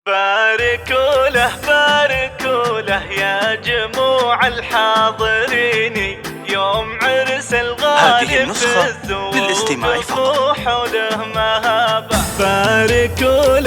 باركوا له باركوا له يا جموع الحاضرين يوم عرس الغالي في الزوق وحوله مهابة. باركوا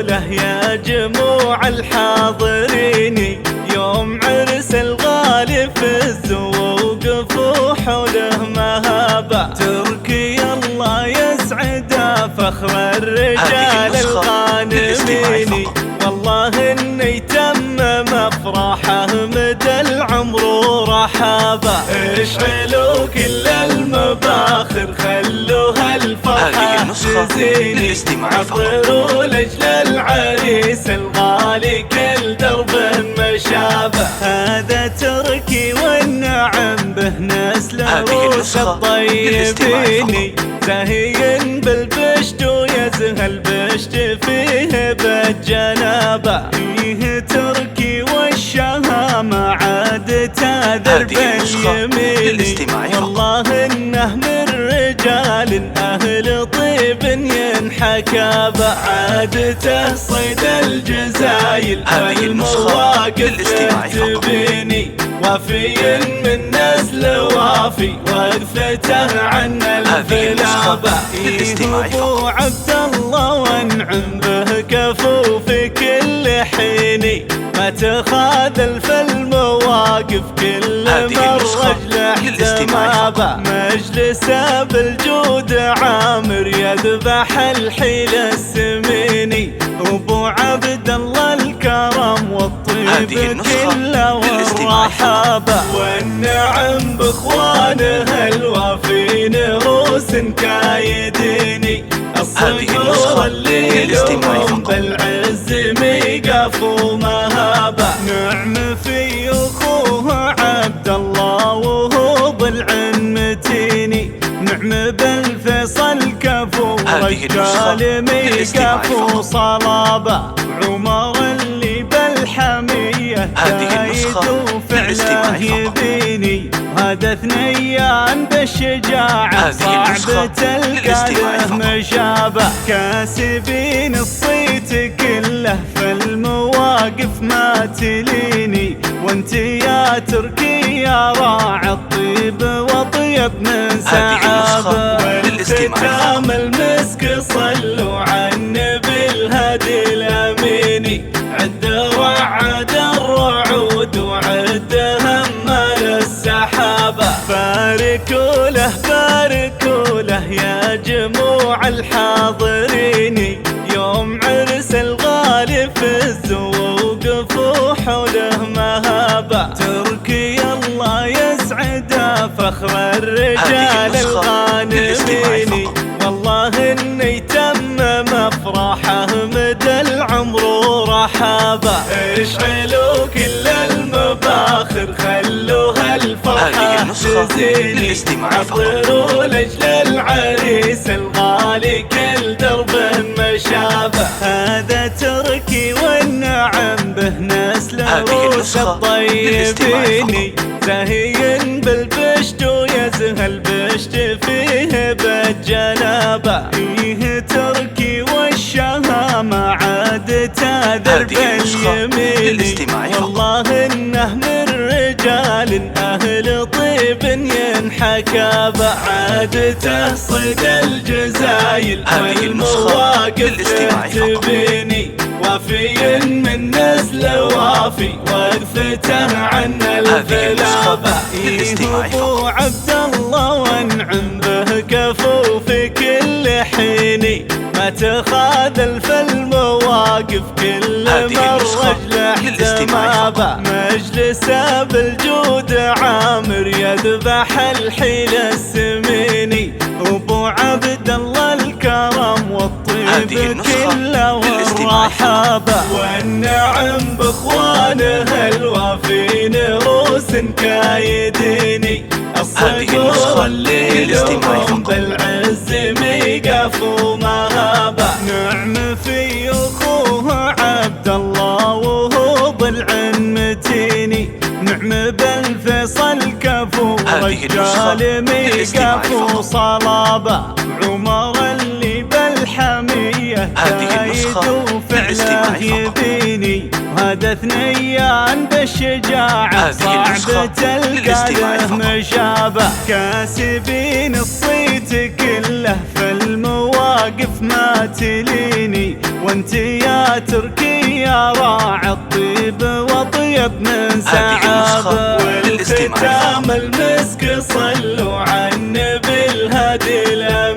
له يا جموع الحاضرين يوم عرس الغالي في الزوق وحوله مهابة. تركي الله يسعده فخر الرجال الغانمين، والله انه يتمم افراحه مدى العمر ورحابه. اشعلوا كل المباخر خلوها الفرحة تزيني، عطروا لاجل العريس الغالي كل درب مشابه. هذا تركي والنعم به نسل روس الطيبين، زاهين بالبشت ويزهى البشت فيه بالجنابه. فيه تركي والشهامة عاد تذرب اليمين، والله انه من رجال اهل طيب ينحكابه. عادته صيد الجزايل والمواقف تبيني، وفي من نسل وافي وقفته عن الفلابة. ابو عبد الله وانعم به كفو في كل حين، ما تخاذل في المواقف كل مرة احتمابه. مجلسه بالجود عامر يذبح الحيل السميني، ابو عبد الله الكرم والطيب كله والرحابه. والنعم باخوانه الوافين روس كايديني، الصقور اللي لهم بالعز ميقاف ومهابه. نعم في اخوه عبد الله وهو ضلع متيني، نعم بالفيصل كفو رجال ميقاف وصلابه. عمر اللي بالحميه كايد وفعله يبيني، هذا ثنيان بالشجاعة صعب تلقى مشابه. كاسبين الصيت كله في المواقف ما تليني، وانت يا تركي يا راعي الطيب وطيب من سعابه. والختام المسك صلوا على النبي الهادي الاميني، عد وعد الرعود وعد همال السحابة. باركوا له يا جموع الحاضرين يوم عرس الغالي في الزوق وحوله مهابة. تركي الله يسعده فخر الرجال الغانمين، والله انه يتمم افراحه مدى العمر ورحابه. اشعلوا كل المباخر خلوها الفرحة تزيني، عطروا لاجل العريس الغالي كل درب مشابه. هذا تركي والنعم به نسل روس الطيبين، زاهين بالبشت ويزهى البشت فيه بالجنابه. فيه تركي والشهامة عاد تذرب اليمين، والله انه من رجال اهل طيب ينحكابه. عادته صيد الجزايل والمواقف تبيني، وفي من نسل وافي وقفته عن الفلابة. ابو عبد الله وانعم به كفو في كل حين، ما تخاذل في المواقف كل مرة احتمابه. مجلسه بالجود عامر يذبح الحيل السميني، ابو عبد الله الكرم والطيب كله والرحابه. والنعم باخوانه الوافين روس كايديني، الصقور اللي لهم بالعز ميقاف ومهابه. نعم في اخوه عبد الله وهو ضلع متيني، نعم بالفيصل كفو رجال ميقاف وصلابه. عمر اللي بالحميه وياه كايد وفعله يبيني، وهذا ثنيان بالشجاعة صعب تلقى له مشابه، كاسبين الصيت كله في المواقف ما تليني، وانت يا تركي يا راعي الطيب واطيب من سعابه. والختام المسك صلوا على النبي الهادي الأمين.